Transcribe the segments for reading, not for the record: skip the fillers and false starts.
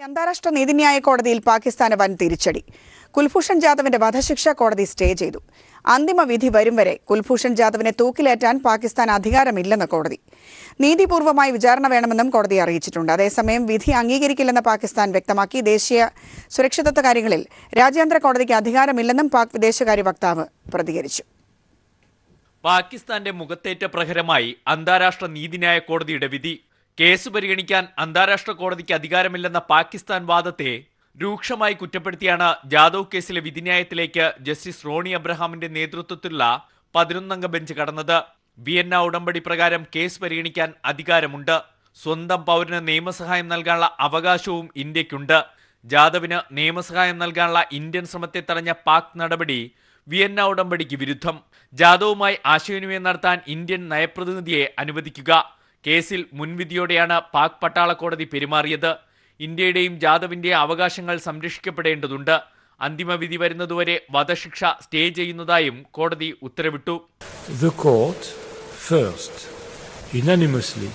അന്താരാഷ്ട്ര നീതിന്യായ കോടതിയിൽ പാകിസ്ഥാന് വൻ തിരിച്ചടി. കുൽഭൂഷൺ ജാദവിന്റെ വധശിക്ഷ കോടതി സ്റ്റേ ചെയ്തു. അന്തിമ വിധി വരും വരെ കുൽഭൂഷൺ ജാദവിനെ തൂക്കിലേറ്റാൻ പാകിസ്ഥാൻ അധികാരമില്ലെന്ന് കോടതി. നീതിപൂർവമായി വിചാരണ വേണമെന്നും കോടതി അറിയിച്ചിട്ടുണ്ട്. അതേസമയം വിധി അംഗീകരിക്കില്ലെന്ന് പാകിസ്ഥാൻ വ്യക്തമാക്കി. ദേശീയ സുരക്ഷിതത്വ കാര്യങ്ങളിൽ രാജ്യാന്തര കോടതിക്ക് അധികാരമില്ലെന്നും പാക് വിദേശകാര്യ വക്താവ് പ്രതികരിച്ചു. പാകിസ്ഥാന്റെ മുഖത്തേറ്റ പ്രഹരമായി അന്താരാഷ്ട്ര നീതിന്യായ കോടതിയുടെ വിധി. കേസ് പരിഗണിക്കാൻ അന്താരാഷ്ട്ര കോടതിക്ക് അധികാരമില്ലെന്ന പാകിസ്ഥാൻ വാദത്തെ രൂക്ഷമായി കുറ്റപ്പെടുത്തിയാണ് ജാദവ് കേസിലെ വിധിന്യായത്തിലേക്ക് ജസ്റ്റിസ് റോണി അബ്രഹാമിന്റെ നേതൃത്വത്തിലുള്ള 11-അംഗ ബെഞ്ച് കടന്നത്. വിയന്ന ഉടമ്പടി പ്രകാരം കേസ് പരിഗണിക്കാൻ അധികാരമുണ്ട്. സ്വന്തം പൗരന് നിയമസഹായം നൽകാനുള്ള അവകാശവും ഇന്ത്യക്കുണ്ട്. ജാദവിന് നിയമസഹായം നൽകാനുള്ള ഇന്ത്യൻ ശ്രമത്തെ തടഞ്ഞ പാക് നടപടി വിയന്ന ഉടമ്പടിക്ക് വിരുദ്ധം. ജാദവുമായി ആശയവിനിമയം നടത്താൻ ഇന്ത്യൻ നയപ്രതിനിധിയെ അനുവദിക്കുക. കേസിൽ മുൻവിധിയോടെയാണ് പാക് പട്ടാള കോടതി പെരുമാറിയത്. ഇന്ത്യയുടെയും ജാദവിന്റെ അവകാശങ്ങൾ സംരക്ഷിക്കപ്പെടേണ്ടതുണ്ട്. അന്തിമ വിധി വരുന്നതുവരെ വധശിക്ഷ സ്റ്റേ ചെയ്യുന്നതായും കോടതി ഉത്തരവിട്ടു. The court first unanimously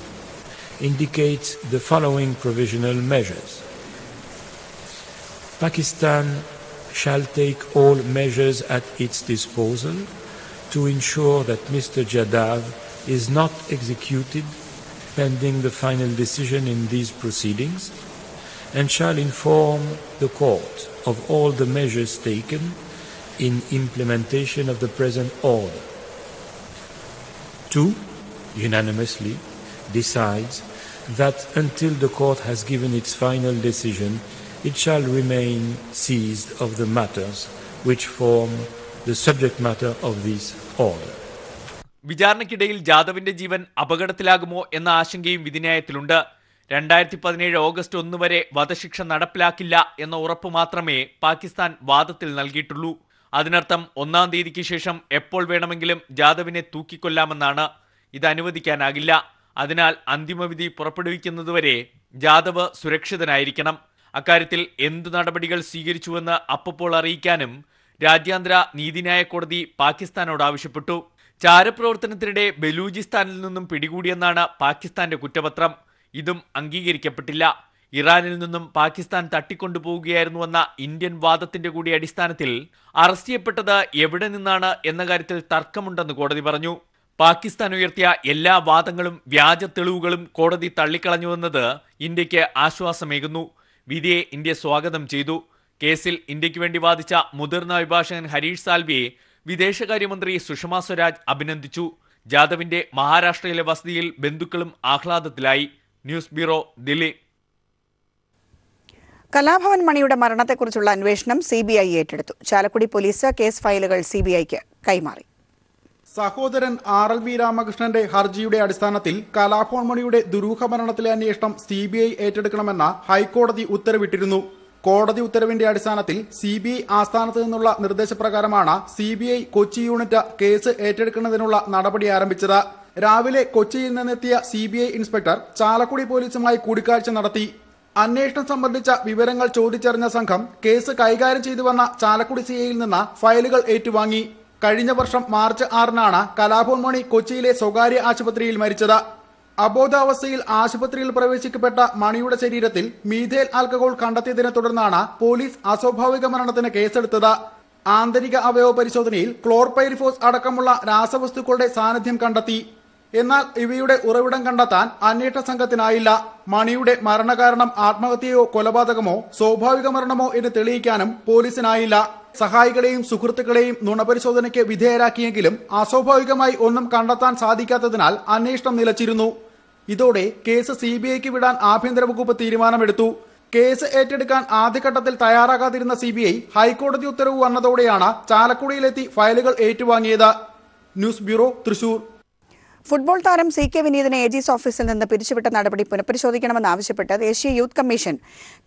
indicates the following provisional measures. Pakistan shall take all measures at its disposal to ensure that Mr. Jadav is not executed pending the final decision in these proceedings, and shall inform the court of all the measures taken in implementation of the present order. 2. Unanimously decides that until the court has given its final decision, it shall remain seized of the matters which form the subject matter of this order. വിചാരണയ്ക്കിടയിൽ ജാദവിന്റെ ജീവൻ അപകടത്തിലാകുമോ എന്ന ആശങ്കയും വിധിന്യായത്തിലുണ്ട്. 2017 August 1 വരെ വധശിക്ഷ നടപ്പിലാക്കില്ല എന്ന ഉറപ്പ് മാത്രമേ പാകിസ്ഥാൻ വാദത്തിൽ നൽകിയിട്ടുള്ളൂ. അതിനർത്ഥം 1-ാം തീയതിക്ക് ശേഷം എപ്പോൾ വേണമെങ്കിലും ജാദവിനെ തൂക്കിക്കൊല്ലാമെന്നാണ്. ഇത് അനുവദിക്കാനാകില്ല. അതിനാൽ അന്തിമവിധി പുറപ്പെടുവിക്കുന്നതുവരെ ജാദവ് സുരക്ഷിതനായിരിക്കണം. അക്കാര്യത്തിൽ എന്തു നടപടികൾ സ്വീകരിച്ചുവെന്ന് അപ്പോൾ അറിയിക്കാനും രാജ്യാന്തര നീതിന്യായ കോടതി പാകിസ്ഥാനോട് ആവശ്യപ്പെട്ടു. ചാരപ്രവർത്തനത്തിനിടെ ബലൂചിസ്ഥാനിൽ നിന്നും പിടികൂടിയെന്നാണ് പാകിസ്ഥാന്റെ കുറ്റപത്രം. ഇതും അംഗീകരിക്കപ്പെട്ടില്ല. ഇറാനിൽ നിന്നും പാകിസ്ഥാൻ തട്ടിക്കൊണ്ടുപോവുകയായിരുന്നുവെന്ന ഇന്ത്യൻ വാദത്തിന്റെ കൂടി അടിസ്ഥാനത്തിൽ അറസ്റ്റ് ചെയ്യപ്പെട്ടത് എവിടെ നിന്നാണ് എന്ന കാര്യത്തിൽ തർക്കമുണ്ടെന്ന് കോടതി പറഞ്ഞു. പാകിസ്ഥാൻ ഉയർത്തിയ എല്ലാ വാദങ്ങളും വ്യാജ തെളിവുകളും കോടതി തള്ളിക്കളഞ്ഞുവെന്നത് ഇന്ത്യക്ക് ആശ്വാസമേകുന്നു. വിധിയെ ഇന്ത്യ സ്വാഗതം ചെയ്തു. കേസിൽ ഇന്ത്യക്ക് വേണ്ടി വാദിച്ച മുതിർന്ന അഭിഭാഷകൻ ഹരീഷ് സാൽവിയെ വിദേശകാര്യമന്ത്രി സുഷമ സ്വരാജ് അഭിനന്ദിച്ചു. ജാദവിന്റെ മഹാരാഷ്ട്രയിലെ വസതിയിൽ ബന്ധുക്കളും ആഹ്ലാദത്തിലായി. News bureau, Delhi. കലാഭവൻ മണിയുടെ മരണത്തെക്കുറിച്ചുള്ള അന്വേഷണം CBI ഏറ്റെടുത്തു. ചാലക്കുടി പോലീസ് കേസ് ഫയലുകൾ CBIക്ക് കൈമാറി. സഹോദരൻ RLV രാമകൃഷ്ണന്റെ ഹർജിയുടെ അടിസ്ഥാനത്തിൽ കലാഭവൻ മണിയുടെ ദുരൂഹ മരണത്തിലെ അന്വേഷണം CBI ഏറ്റെടുക്കണമെന്ന ഹൈക്കോടതി ഉത്തരവിട്ടിരുന്നു. കോടതി ഉത്തരവിന്റെ അടിസ്ഥാനത്തിൽ CBI ആസ്ഥാനത്ത് നിന്നുള്ള നിർദ്ദേശപ്രകാരമാണ് CBI കൊച്ചി യൂണിറ്റ് കേസ് ഏറ്റെടുക്കുന്നതിനുള്ള നടപടി ആരംഭിച്ചത്. രാവിലെ കൊച്ചിയിൽ നിന്നെത്തിയ CBI ഇൻസ്പെക്ടർ ചാലക്കുടി പോലീസുമായി കൂടിക്കാഴ്ച നടത്തി. അന്വേഷണം സംബന്ധിച്ച വിവരങ്ങൾ ചോദിച്ചറിഞ്ഞ സംഘം കേസ് കൈകാര്യം ചെയ്തുവന്ന ചാലക്കുടി CIയിൽ നിന്ന് ഫയലുകൾ ഏറ്റുവാങ്ങി. കഴിഞ്ഞ വർഷം മാർച്ച് 6-നാണ് കലാഭവൻ മണി കൊച്ചിയിലെ സ്വകാര്യ ആശുപത്രിയിൽ മരിച്ചത്. അബോധാവസ്ഥയിൽ ആശുപത്രിയിൽ പ്രവേശിക്കപ്പെട്ട മണിയുടെ ശരീരത്തിൽ മീഥൈൽ ആൽക്കഹോൾ കണ്ടെത്തിയതിനെ തുടർന്നാണ് പോലീസ് അസ്വാഭാവിക മരണത്തിന് കേസെടുത്തത്. ആന്തരിക അവയവ പരിശോധനയിൽ ക്ലോർപൈരിഫോസ് അടക്കമുള്ള രാസവസ്തുക്കളുടെ സാന്നിധ്യം കണ്ടെത്തി. എന്നാൽ ഇവയുടെ ഉറവിടം കണ്ടെത്താൻ അന്വേഷണ സംഘത്തിനായില്ല. മണിയുടെ മരണകാരണം ആത്മഹത്യയോ കൊലപാതകമോ സ്വാഭാവിക മരണമോ എന്ന് തെളിയിക്കാനും പോലീസിനായില്ല. സഹായികളെയും സുഹൃത്തുക്കളെയും നുണപരിശോധനയ്ക്ക് വിധേയരാക്കിയെങ്കിലും അസ്വാഭാവികമായി ഒന്നും കണ്ടെത്താൻ സാധിക്കാത്തതിനാൽ അന്വേഷണം നിലച്ചിരുന്നു. ഇതോടെ കേസ് CBIക്ക് വിടാൻ ആഭ്യന്തര വകുപ്പ് തീരുമാനമെടുത്തു. കേസ് ഏറ്റെടുക്കാൻ ആദ്യഘട്ടത്തിൽ തയ്യാറാകാതിരുന്ന CBI ഹൈക്കോടതി ഉത്തരവ് വന്നതോടെയാണ് ചാലക്കുടിയിലെത്തി ഫയലുകൾ ഏറ്റുവാങ്ങിയത്. News bureau, Thrissur. ഫുട്ബോൾ താരം CK വിനീതിനെ AG's ഓഫീസിൽ നിന്ന് പിരിച്ചുവിട്ട നടപടി പുനഃപരിശോധിക്കണമെന്നാവശ്യപ്പെട്ട് ദേശീയ യൂത്ത് കമ്മീഷൻ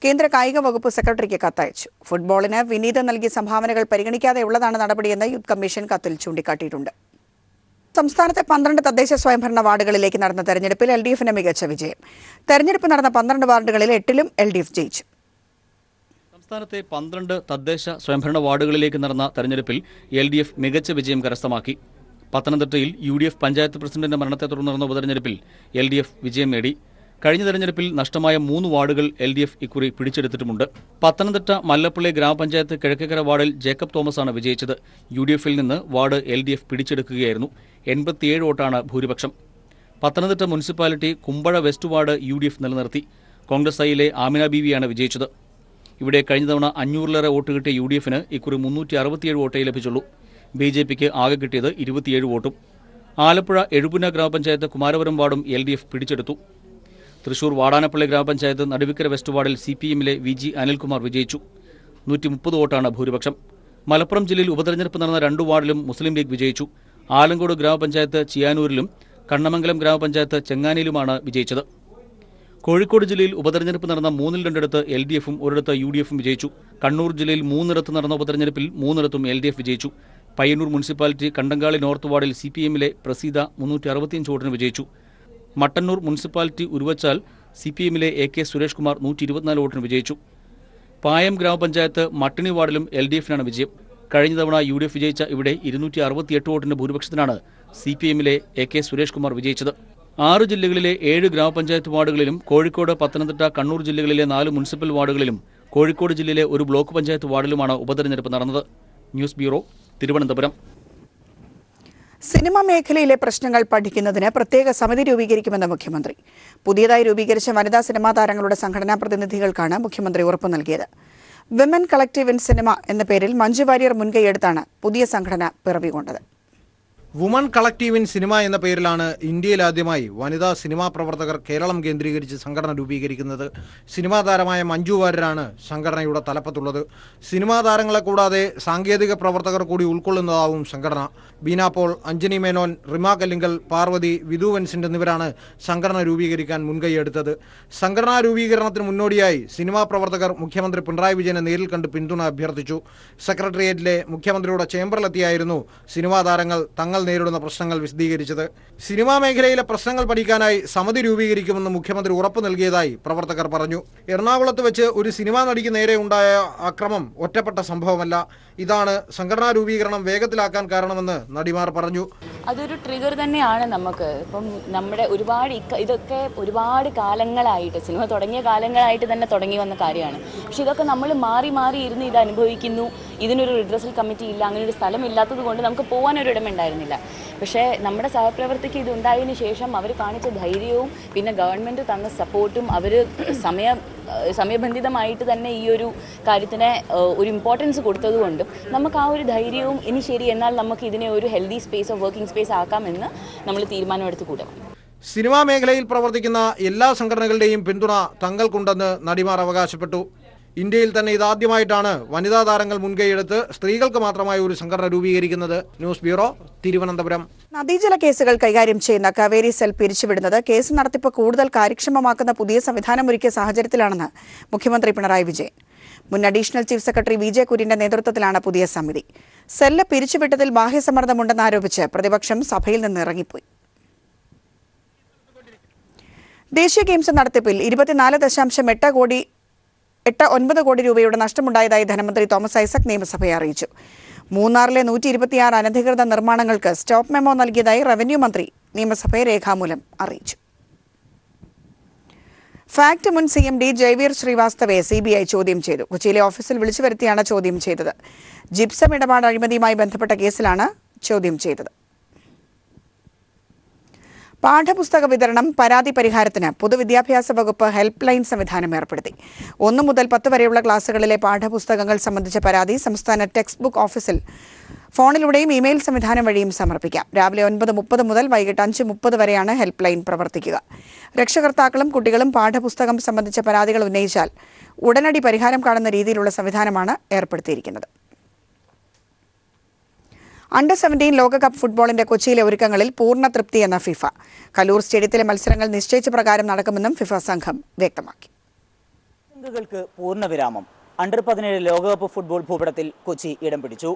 കേന്ദ്ര കായിക വകുപ്പ് സെക്രട്ടറിക്ക് കത്തയച്ചു. ഫുട്ബോളിന് വിനീത് നൽകിയ സംഭാവനകൾ പരിഗണിക്കാതെയുള്ളതാണ് നടപടിയെന്ന് യൂത്ത് കമ്മീഷൻ കത്തിൽ ചൂണ്ടിക്കാട്ടിയിട്ടുണ്ട്. സംസ്ഥാനത്തെ 12 തദ്ദേശ സ്വയംഭരണ വാർഡുകളിലേക്ക് നടന്ന തെരഞ്ഞെടുപ്പിൽ LDFന് മികച്ച വിജയം. തെരഞ്ഞെടുപ്പ് നടന്ന 12 വാർഡുകളിൽ 8-ലും LDF ജയിച്ചു. സംസ്ഥാനത്തെ 12 തദ്ദേശ സ്വയംഭരണ വാർഡുകളിലേക്ക് നടന്ന തെരഞ്ഞെടുപ്പിൽ LDF മികച്ച വിജയം കരസ്ഥമാക്കി. പത്തനംതിട്ടയിൽ UDF പഞ്ചായത്ത് പ്രസിഡന്റിന്റെ മരണത്തെ തുടർന്ന് നടന്ന ഉപതെരഞ്ഞെടുപ്പിൽ LDF വിജയം നേടി. കഴിഞ്ഞ തെരഞ്ഞെടുപ്പിൽ നഷ്ടമായ 3 വാർഡുകൾ LDF ഇക്കുറി പിടിച്ചെടുത്തിട്ടുമുണ്ട്. പത്തനംതിട്ട മല്ലപ്പള്ളി ഗ്രാമപഞ്ചായത്ത് കിഴക്കേക്കര വാർഡിൽ ജേക്കബ് തോമസാണ് വിജയിച്ചത്. UDFൽ നിന്ന് വാർഡ് LDF പിടിച്ചെടുക്കുകയായിരുന്നു. 87 വോട്ടാണ് ഭൂരിപക്ഷം. Pathanamthitta municipality Kumbazha west ward UDF നിലനിർത്തി. കോൺഗ്രസ് ഐയിലെ ആമിന ബീവിയാണ് വിജയിച്ചത്. ഇവിടെ കഴിഞ്ഞ തവണ 500ലേറെ വോട്ട് കിട്ടിയ UDFന് ഇക്കുറി 367 വോട്ടേ ലഭിച്ചുള്ളൂ. BJPക്ക് ആകെ കിട്ടിയത് 27 വോട്ടും. ആലപ്പുഴ എഴുപുന്ന ഗ്രാമപഞ്ചായത്ത് കുമാരപുരം വാർഡും LDF പിടിച്ചെടുത്തു. തൃശൂർ വാടാനപ്പള്ളി ഗ്രാമപഞ്ചായത്ത് നടുവിക്കര വെസ്റ്റ് വാർഡിൽ CPMലെ VG അനിൽകുമാർ വിജയിച്ചു. 130 വോട്ടാണ് ഭൂരിപക്ഷം. മലപ്പുറം ജില്ലയിൽ ഉപതെരഞ്ഞെടുപ്പ് നടന്ന 2 വാർഡിലും മുസ്ലിം ലീഗ് വിജയിച്ചു. ആലങ്കോട് ഗ്രാമപഞ്ചായത്ത് ചിയാനൂരിലും കണ്ണമംഗലം ഗ്രാമപഞ്ചായത്ത് ചെങ്ങാനിയിലുമാണ് വിജയിച്ചത്. കോഴിക്കോട് ജില്ലയിൽ ഉപതെരഞ്ഞെടുപ്പ് നടന്ന 3-ൽ 2 LDFും 1 UDFും വിജയിച്ചു. കണ്ണൂർ ജില്ലയിൽ 3 നടന്ന ഉപതെരഞ്ഞെടുപ്പിൽ 3 LDF വിജയിച്ചു. പയ്യന്നൂർ മുനിസിപ്പാലിറ്റി കണ്ടങ്കാളി നോർത്ത് വാർഡിൽ CPMലെ പ്രസീത 365 വോട്ടിന് വിജയിച്ചു. മട്ടന്നൂർ മുനിസിപ്പാലിറ്റി ഉരുവച്ചാൽ CPMലെ AK സുരേഷ് കുമാർ 124 വോട്ടിന് വിജയിച്ചു. പായം ഗ്രാമപഞ്ചായത്ത് മട്ടണി വാർഡിലും LDFനാണ് വിജയം. കഴിഞ്ഞ തവണ UDF വിജയിച്ച ഇവിടെ 268 വോട്ടിന്റെ ഭൂരിപക്ഷത്തിനാണ് CPMലെ AK സുരേഷ് കുമാർ വിജയിച്ചത്. 6 ജില്ലകളിലെ 7 ഗ്രാമപഞ്ചായത്ത് വാർഡുകളിലും കോഴിക്കോട്, പത്തനംതിട്ട, കണ്ണൂർ ജില്ലകളിലെ 4 മുനിസിപ്പൽ വാർഡുകളിലും കോഴിക്കോട് ജില്ലയിലെ 1 ബ്ലോക്ക് പഞ്ചായത്ത് വാർഡിലുമാണ് ഉപതെരഞ്ഞെടുപ്പ് നടന്നത്. News bureau, Thiruvananthapuram. സിനിമാ മേഖലയിലെ പ്രശ്നങ്ങൾ പഠിക്കുന്നതിന് പ്രത്യേക സമിതി രൂപീകരിക്കുമെന്ന് മുഖ്യമന്ത്രി. പുതിയതായി രൂപീകരിച്ച വനിതാ സിനിമാ താരങ്ങളുടെ സംഘടനാ പ്രതിനിധികൾക്കാണ് മുഖ്യമന്ത്രി ഉറപ്പു നൽകിയത്. വിമൻ കളക്ടീവ് ഇൻ സിനിമ എന്ന പേരിൽ മഞ്ജു വാര്യർ മുൻകൈയെടുത്താണ് പുതിയ സംഘടന പിറവികൊണ്ടത്. വുമൺ കളക്ടീവ് ഇൻ സിനിമ എന്ന പേരിലാണ് ഇന്ത്യയിൽ ആദ്യമായി വനിതാ സിനിമാ പ്രവർത്തകർ കേരളം കേന്ദ്രീകരിച്ച് സംഘടന രൂപീകരിക്കുന്നത്. സിനിമാ താരമായ മഞ്ജു വാര്യരാണ് സംഘടനയുടെ തലപ്പത്തുള്ളത്. സിനിമാ താരങ്ങളെ കൂടാതെ സാങ്കേതിക പ്രവർത്തകർ കൂടി ഉൾക്കൊള്ളുന്നതാവും സംഘടന. ബീന പോൾ, അഞ്ജനി മേനോൻ, റിമ കല്ലിങ്കൽ, പാർവതി, വിധു വെൻസിന്റ് എന്നിവരാണ് സംഘടന രൂപീകരിക്കാൻ മുൻകൈയെടുത്തത്. സംഘടനാ രൂപീകരണത്തിന് മുന്നോടിയായി സിനിമാ പ്രവർത്തകർ മുഖ്യമന്ത്രി പിണറായി വിജയനെ നേരിൽ കണ്ട് പിന്തുണ അഭ്യർത്ഥിച്ചു. സെക്രട്ടേറിയറ്റിലെ മുഖ്യമന്ത്രിയുടെ ചേംബറിലെത്തിയായിരുന്നു സിനിമാ താരങ്ങൾ തങ്ങൾ നേരിടുന്ന പ്രശ്നങ്ങൾ വിശദീകരിച്ചത്. സിനിമാ മേഖലയിലെ പ്രശ്നങ്ങൾ പഠിക്കാനായി സമിതി രൂപീകരിക്കുമെന്ന് മുഖ്യമന്ത്രി ഉറപ്പു നൽകിയതായി പ്രവർത്തകർ പറഞ്ഞു. എറണാകുളത്ത് വെച്ച് ഒരു സിനിമാ നടിക്ക് നേരെ ഉണ്ടായ അക്രമം ഒറ്റപ്പെട്ട സംഭവമല്ല. ഇതാണ് സംഘടനാ രൂപീകരണം വേഗത്തിലാക്കാൻ കാരണമെന്ന് നടിമാർ പറഞ്ഞു. അതൊരു ട്രിഗർ തന്നെയാണ് നമുക്ക്. ഇപ്പം നമ്മുടെ ഇതൊക്കെ ഒരുപാട് കാലങ്ങളായിട്ട്, സിനിമ തുടങ്ങിയ കാലങ്ങളായിട്ട് തന്നെ തുടങ്ങി വന്ന കാര്യമാണ്. പക്ഷെ ഇതൊക്കെ നമ്മൾ മാറി മാറി ഇരുന്ന് ഇത് അനുഭവിക്കുന്നു. ഇതിനൊരു റിഡ്രസൽ കമ്മിറ്റി ഇല്ല, അങ്ങനെ ഒരു സ്ഥലം ഇല്ലാത്തത് കൊണ്ട് നമുക്ക് പോകാനൊരു ഇടമുണ്ടായിരുന്നില്ല. പക്ഷേ നമ്മുടെ സഹപ്രവർത്തകർക്ക് ഇതുണ്ടായതിനു ശേഷം അവർ കാണിച്ച ധൈര്യവും പിന്നെ ഗവൺമെൻറ് തന്ന സപ്പോർട്ടും അവർ സമയബന്ധിതമായിട്ട് തന്നെ ഈ ഒരു കാര്യത്തിന് ഒരു ഇമ്പോർട്ടൻസ് കൊടുത്തതുകൊണ്ടും നമുക്ക് ആ ഒരു ധൈര്യവും ഇനി ശരി എന്നാൽ നമുക്ക് ഇതിനെ ഒരു healthy space of working space ആക്കാമെന്ന് നമ്മൾ തീരുമാനമെടുത്ത് കൂടാം. സിനിമാ മേഖലയിൽ പ്രവർത്തിക്കുന്ന എല്ലാ സംഘടനകളുടെയും പിന്തുണ തങ്ങൾക്കുണ്ടെന്ന് നടിമാർ അവകാശപ്പെട്ടു. ഇന്ത്യയിൽ തന്നെ ഇതാദ്യമായിട്ടാണ് വനിതാ താരങ്ങൾ മുൻകൈയെടുത്ത് സ്ത്രീകൾക്ക് മാത്രമായി ഒരു സംഘടന രൂപീകരിക്കുന്നത്. News bureau, Thiruvananthapuram. നദീജല കേസുകൾ കൈകാര്യം ചെയ്യുന്ന കാവേരി സെൽ പിരിച്ചുവിടുന്നത് കേസ് നടത്തിപ്പ് കൂടുതൽ കാര്യക്ഷമമാക്കുന്ന പുതിയ സംവിധാനമൊരുക്കിയ സാഹചര്യത്തിലാണെന്ന് മുഖ്യമന്ത്രി പിണറായി വിജയൻ. മുൻ അഡീഷണൽ ചീഫ് സെക്രട്ടറി VJ കുര്യന്റെ നേതൃത്വത്തിലാണ് പുതിയ സമിതി. സെല്ല് പിരിച്ചുവിട്ടതിൽ ബാഹ്യസമ്മർദ്ദമുണ്ടെന്നാരോപിച്ച് പ്രതിപക്ഷം സഭയിൽ നിന്ന് ഇറങ്ങിപ്പോയി. ദേശീയ ഗെയിംസ് നടത്തിപ്പിൽ 24.89 കോടി രൂപയുടെ നഷ്ടമുണ്ടായതായി ധനമന്ത്രി തോമസ് ഐസക് നിയമസഭയെ അറിയിച്ചു. മൂന്നാറിലെ 126 അനധികൃത നിർമ്മാണങ്ങൾക്ക് സ്റ്റോപ്പ് മെമ്മോ നൽകിയതായി റവന്യൂ മന്ത്രി നിയമസഭയെ രേഖാമൂലം അറിയിച്ചു. ഫാക്ട് മുൻ CMD ജയ്വീർ ശ്രീവാസ്തവയെ CBI ചോദ്യം ചെയ്തു. കൊച്ചിയിലെ ഓഫീസിൽ വിളിച്ചു വരുത്തിയാണ് ചോദ്യം ചെയ്തത്. ജിപ്സം ഇടപാട് അഴിമതിയുമായി ബന്ധപ്പെട്ട കേസിലാണ് ചോദ്യം ചെയ്തത്. പാഠപുസ്തക വിതരണം, പരാതി പരിഹാരത്തിന് പൊതുവിദ്യാഭ്യാസ വകുപ്പ് ഹെൽപ്പ് ലൈൻ സംവിധാനം ഏർപ്പെടുത്തി. 1 മുതൽ 10 വരെയുള്ള ക്ലാസുകളിലെ പാഠപുസ്തകങ്ങൾ സംബന്ധിച്ച പരാതി സംസ്ഥാന ടെക്സ്റ്റ് ബുക്ക് ഓഫീസിൽ ഫോണിലൂടെയും ഇമെയിൽ സംവിധാനം വഴിയും സമർപ്പിക്കാം. രാവിലെ 9:30 മുതൽ വൈകിട്ട് 5:30 വരെയാണ് ഹെൽപ്പ് ലൈൻ പ്രവർത്തിക്കുക. രക്ഷകർത്താക്കളും കുട്ടികളും പാഠപുസ്തകം സംബന്ധിച്ച പരാതികൾ ഉന്നയിച്ചാൽ ഉടനടി പരിഹാരം കാണുന്ന രീതിയിലുള്ള സംവിധാനമാണ് ഏർപ്പെടുത്തിയിരിക്കുന്നത്. അണ്ടർ 17 ലോകകപ്പ് ഫുട്ബോളിന്റെ കൊച്ചിയിലെ ഒരുക്കങ്ങളിൽ പൂർണ്ണ തൃപ്തിയെന്ന ഫിഫ. കലൂർ സ്റ്റേഡിയത്തിലെ മത്സരങ്ങൾ നിശ്ചയിച്ച പ്രകാരം നടക്കുമെന്നും ഫിഫ സംഘം വ്യക്തമാക്കി. പൂർണ്ണ വിരാമം. അണ്ടർ 17 ലോകകപ്പ് ഫുട്ബോൾ ഭൂപടത്തിൽ കൊച്ചി ഇടം പിടിച്ചു.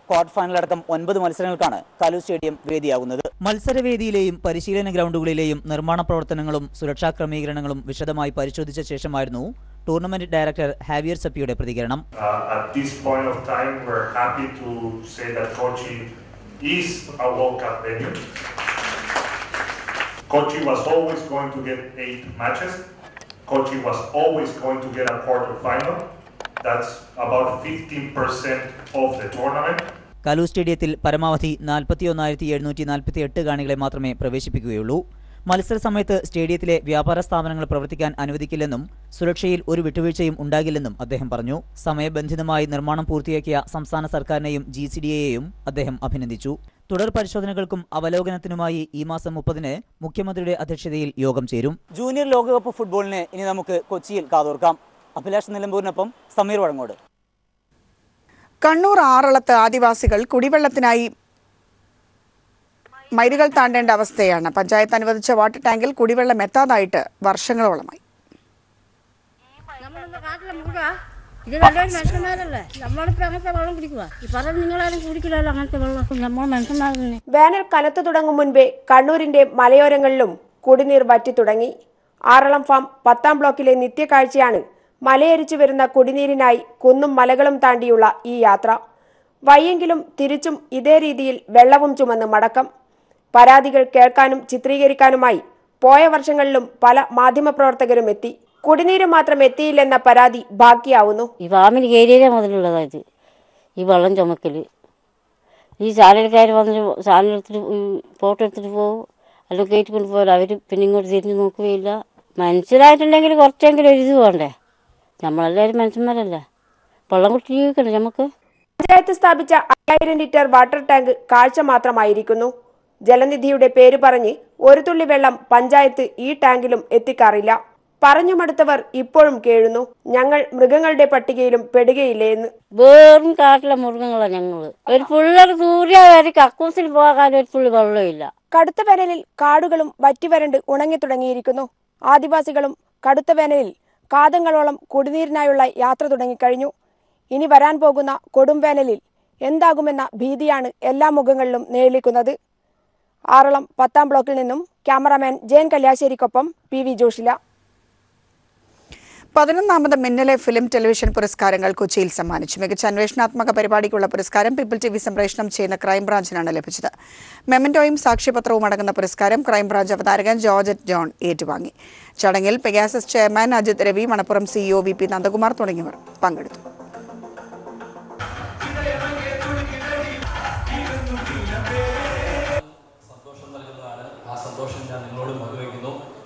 ക്വാർട്ടർ ഫൈനൽ അടക്കം 9 മത്സരങ്ങൾക്കാണ് കലൂർ സ്റ്റേഡിയം വേദിയാകുന്നത്. മത്സരവേദിയിലെയും പരിശീലന ഗ്രൗണ്ടുകളിലെയും നിർമ്മാണ പ്രവർത്തനങ്ങളും സുരക്ഷാ ക്രമീകരണങ്ങളും വിശദമായി പരിശോധിച്ച ശേഷമായിരുന്നു ടൂർണമെന്റ് ഡയറക്ടർ ഹാവിയർ സപ്പിയുടെ പ്രതികരണം. Kochi was always going to get 8 matches. Kochi was always going to get a quarter final. That's about 15% of the tournament. Kaloor സ്റ്റേഡിയത്തിൽ പരമാവധി 41,748 കാണികളെ മാത്രമേ പ്രവേശിപ്പിക്കുകയുള്ളൂ. മത്സര സമയത്ത് സ്റ്റേഡിയത്തിലെ വ്യാപാര സ്ഥാപനങ്ങൾ പ്രവർത്തിക്കാൻ അനുവദിക്കില്ലെന്നും സുരക്ഷയിൽ ഒരു വിട്ടുവീഴ്ചയും ഉണ്ടാകില്ലെന്നും അദ്ദേഹം പറഞ്ഞു. സമയബന്ധിതമായി നിർമ്മാണം പൂർത്തിയാക്കിയ സംസ്ഥാന സർക്കാരിനെയും GCDAയെയും അദ്ദേഹം അഭിനന്ദിച്ചു. തുടർ പരിശോധനകൾക്കും അവലോകനത്തിനുമായി ഈ മാസം 30-ന് മുഖ്യമന്ത്രിയുടെ അധ്യക്ഷതയിൽ യോഗം ചേരും. ജൂനിയർ ലോകകപ്പ് ഫുട്ബോളിന് ഇനി നമുക്ക് കൊച്ചിയിൽ കാതോർക്കാം. അഭിലാഷ് നിലമ്പൂരിനൊപ്പം സമീർ വഴങ്ങോട്. കണ്ണൂർ ആറളത്ത് ആദിവാസികൾ കുടിവെള്ളത്തിനായി മൈലുകൾ താണ്ടേണ്ട അവസ്ഥയാണ്. പഞ്ചായത്ത് അനുവദിച്ച വാട്ടർ ടാങ്കിൽ കുടിവെള്ളം എത്താതായിട്ട് വർഷങ്ങളോളമായി. ഇത് നല്ലൊരു മനുഷ്യന്മാരല്ലേ, നമ്മളിപ്പോ അങ്ങനത്തെ വെള്ളം കുടിക്കുക. ഈ പറഞ്ഞ നിങ്ങളാരും കുടിക്കില്ലല്ലോ അങ്ങനത്തെ വെള്ളം. നമ്മൾ മനുഷ്യന്മാരല്ലേ. വേനൽ കനത്തു തുടങ്ങും മുൻപേ കണ്ണൂരിന്റെ മലയോരങ്ങളിലും കുടിനീർ വറ്റി തുടങ്ങി. ആറളം ഫാം 10ാം ബ്ലോക്കിലെ നിത്യകാഴ്ചയാണ് മലയരിച്ചു വരുന്ന കുടിനീരിനായി കുന്നും മലകളും താണ്ടിയുള്ള ഈ യാത്ര. വയ്യെങ്കിലും തിരിച്ചും ഇതേ രീതിയിൽ വെള്ളവും ചുമന്ന് മടക്കം. പരാതികൾ കേൾക്കാനും ചിത്രീകരിക്കാനുമായി പോയ വർഷങ്ങളിലും പല മാധ്യമപ്രവർത്തകരും എത്തി. കുടിനീര് മാത്രം എത്തിയില്ലെന്ന പരാതി ബാക്കിയാവുന്നു. ഈ ഫാമിലി ഏരിയ മുതലുള്ളതായത് ഈ വെള്ളം ചുമക്കല്. ഈ ചാനൽക്കാർ വന്നിട്ട് ചാനലെടുത്തിട്ട് ഫോട്ടോ എടുത്തിട്ട് പോകും, അല്ലെങ്കിൽ കയറ്റി കൊണ്ട് പോയാൽ അവർ പിന്നെ ഇങ്ങോട്ട് തിരിഞ്ഞ് നോക്കുകയില്ല. മനസ്സിലായിട്ടുണ്ടെങ്കിൽ കുറച്ചെങ്കിലും ഒരു ഇത് വേണ്ടേ? നമ്മളെല്ലാവരും മനുഷ്യന്മാരല്ലേ, വെള്ളം കുട്ടി ജീവിക്കണ്ടേ നമുക്ക്. പഞ്ചായത്ത് സ്ഥാപിച്ച 5000 ലിറ്റർ വാട്ടർ ടാങ്ക് കാഴ്ച മാത്രമായിരിക്കുന്നു. ജലനിധിയുടെ പേര് പറഞ്ഞ് ഒരു തുള്ളി വെള്ളം പഞ്ചായത്ത് ഈ ടാങ്കിലും എത്തിക്കാറില്ല. പറഞ്ഞു മടുത്തവർ ഇപ്പോഴും കേഴുന്നു, ഞങ്ങൾ മൃഗങ്ങളുടെ പട്ടികയിലും പെടുകയില്ലേ എന്ന്. വേറും കാട്ടിലെ മൃഗങ്ങളാണ് ഞങ്ങൾ. ഒരു പിള്ളേർ സൂര്യ വരെ കക്കൂസിൽ പോകാൻ ഒരു തുള്ളി വെള്ളമില്ല. കടുത്ത വേനലിൽ കാടുകളും വറ്റിവരണ്ട് ഉണങ്ങി തുടങ്ങിയിരിക്കുന്നു. ആദിവാസികളും കടുത്ത വേനലിൽ കാതങ്ങളോളം കുടിനീരിനായുള്ള യാത്ര തുടങ്ങിക്കഴിഞ്ഞു. ഇനി വരാൻ പോകുന്ന കൊടും വേനലിൽ എന്താകുമെന്ന ഭീതിയാണ് എല്ലാ മുഖങ്ങളിലും നേരിടുന്നത്. ആറളം 10ാം ബ്ലോക്കിൽ നിന്നും ക്യാമറാമാൻ ജയൻ കല്യാശ്ശേരിക്കൊപ്പം PV ജോഷില. 11ാമത് മിന്നലെ ഫിലിം ടെലിവിഷൻ പുരസ്കാരങ്ങൾ കൊച്ചിയിൽ സമ്മാനിച്ചു. മികച്ച അന്വേഷണാത്മക പരിപാടിക്കുള്ള പുരസ്കാരം പീപ്പിൾ TV സംപ്രേഷണം ചെയ്യുന്ന ക്രൈംബ്രാഞ്ചിനാണ് ലഭിച്ചത്. മെമന്റോയും സാക്ഷ്യപത്രവും അടങ്ങുന്ന പുരസ്കാരം ക്രൈംബ്രാഞ്ച് അവതാരകൻ ജോർജറ്റ് ജോൺ ഏറ്റുവാങ്ങി. ചടങ്ങിൽ Pegasus chairman Ajith Ravi, Manappuram CEO VP Nandakumar തുടങ്ങിയവർ പങ്കെടുത്തു.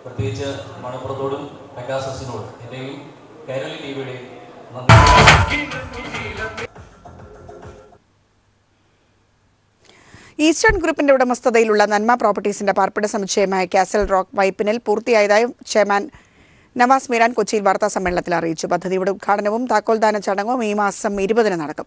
പ്രത്യേകിച്ച് മണപ്പുറത്തോടും പെഗാസസിനോടും എൻ്റെയും കൈരളി TVയുടെയും ഈസ്റ്റേൺ ഗ്രൂപ്പിന്റെ ഉടമസ്ഥതയിലുള്ള നന്മ പ്രോപ്പർട്ടീസിന്റെ പാർപ്പിട സമുച്ചയമായ കാസൽ റോക്ക് വൈപ്പിനിൽ പൂർത്തിയായതായി ചെയർമാൻ നവാസ് മീരാൻ കൊച്ചിയിൽ വാർത്താ സമ്മേളനത്തിൽ അറിയിച്ചു. പദ്ധതിയുടെ ഉദ്ഘാടനവും താക്കോൽദാന ചടങ്ങും ഈ മാസം 20-ന് നടക്കും.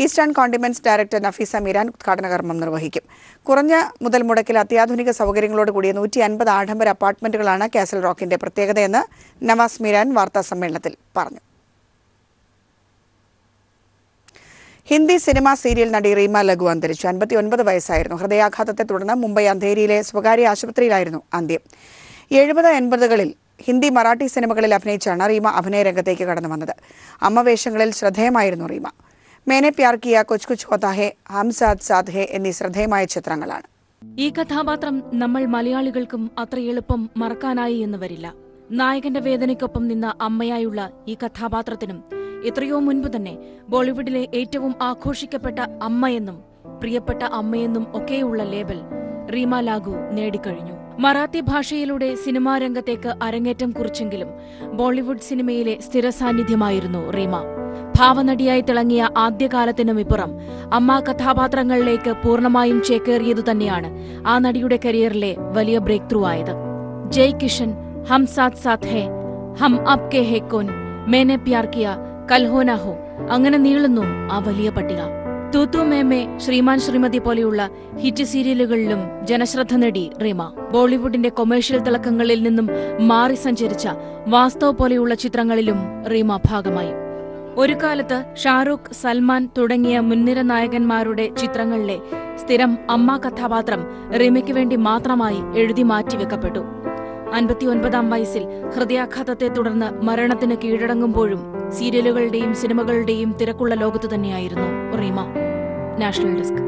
Eastern condiments director Nafeesa Meeran ഉദ്ഘാടന കർമ്മം നിർവഹിക്കും. കുറഞ്ഞ മുതൽ മുടക്കിൽ അത്യാധുനിക സൗകര്യങ്ങളോട് കൂടിയ 150 ആഡംബര അപ്പാർട്ട്മെന്റുകളാണ് കാസൽ റോക്കിന്റെ പ്രത്യേകതയെന്ന് നവാസ് മീരാൻ വാർത്താ സമ്മേളനത്തിൽ പറഞ്ഞു. ഹിന്ദി സിനിമ സീരിയൽ നടി റീമ ലഘു അന്തരിച്ചു. 59 വയസ്സായിരുന്നു. ഹൃദയാഘാതത്തെ തുടർന്ന് മുംബൈ അന്ധേരിയിലെ സ്വകാര്യ ആശുപത്രിയിലായിരുന്നു അന്ത്യം. 70-80കളിൽ ഹിന്ദി മറാഠി സിനിമകളിൽ അഭിനയിച്ചാണ് റീമ അഭിനയ രംഗത്തേക്ക് കടന്നു വന്നത്. അമ്മവേഷങ്ങളിൽ ശ്രദ്ധേയമായിരുന്നു റീമ. മേനെ പ്യാർ കിയ, കുച്ച് കുച്ച് ഹോതാ ഹേ, ഹം സാത്ത് സാത്ത് ഹേ എന്നീ ശ്രദ്ധേയമായ ചിത്രങ്ങളാണ്. ഈ കഥാപാത്രം നമ്മൾ മലയാളികൾക്കും അത്ര എളുപ്പം മറക്കാനായി എന്ന് വരില്ല. നായകന്റെ വേദനയ്ക്കൊപ്പം നിന്ന അമ്മയായുള്ള ഈ കഥാപാത്രത്തിനും എത്രയോ മുൻപ് തന്നെ ബോളിവുഡിലെ ഏറ്റവും ആഘോഷിക്കപ്പെട്ട അമ്മയെന്നും പ്രിയപ്പെട്ട അമ്മയെന്നും ഒക്കെയുള്ള ലേബൽ റീമ ലാഗു നേടിക്കഴിഞ്ഞു. മറാത്തി ഭാഷയിലൂടെ സിനിമാ രംഗത്തേക്ക് അരങ്ങേറ്റം കുറിച്ചെങ്കിലും ബോളിവുഡ് സിനിമയിലെ സ്ഥിര സാന്നിധ്യമായിരുന്നു റീമ. ഭാവനടിയായി തിളങ്ങിയ ആദ്യകാലത്തിനുമിപ്പുറം അമ്മ കഥാപാത്രങ്ങളിലേക്ക് പൂർണ്ണമായും ചേക്കേറിയതു തന്നെയാണ് ആ നടിയുടെ കരിയറിലെ വലിയ ബ്രേക്ക് ത്രൂ ആയത്. ജയ് കിഷൻ, ഹം സാത്ത് സാത്ത് ഹേ, ഹം അബ് കെ ഹേ കോൻ, മേനെ പ്യാർ കിയ, കൽ ഹോ നാ ഹോ, അങ്ങനെ നീളുന്നു ആ വലിയ പട്ടിക. തൂത്തു മേമെ, ശ്രീമാൻ ശ്രീമതി പോലെയുള്ള ഹിറ്റ് സീരിയലുകളിലും ജനശ്രദ്ധ നേടി റീമ. ബോളിവുഡിന്റെ കൊമേഴ്ഷ്യൽ തിളക്കങ്ങളിൽ നിന്നും മാറി സഞ്ചരിച്ച വാസ്തവ് പോലെയുള്ള ചിത്രങ്ങളിലും റീമ ഭാഗമായി. ഒരു കാലത്ത് ഷാരൂഖ്, സൽമാൻ തുടങ്ങിയ മുൻനിര നായകന്മാരുടെ ചിത്രങ്ങളിലെ സ്ഥിരം അമ്മ കഥാപാത്രം റീമയ്ക്ക് വേണ്ടി മാത്രമായി എഴുതി മാറ്റിവെക്കപ്പെട്ടു. 59-ാം വയസ്സിൽ ഹൃദയാഘാതത്തെ തുടർന്ന് മരണത്തിന് കീഴടങ്ങുമ്പോഴും സീരിയലുകളുടെയും സിനിമകളുടെയും തിരക്കുള്ള ലോകത്തു തന്നെയായിരുന്നു റീമ. National desk.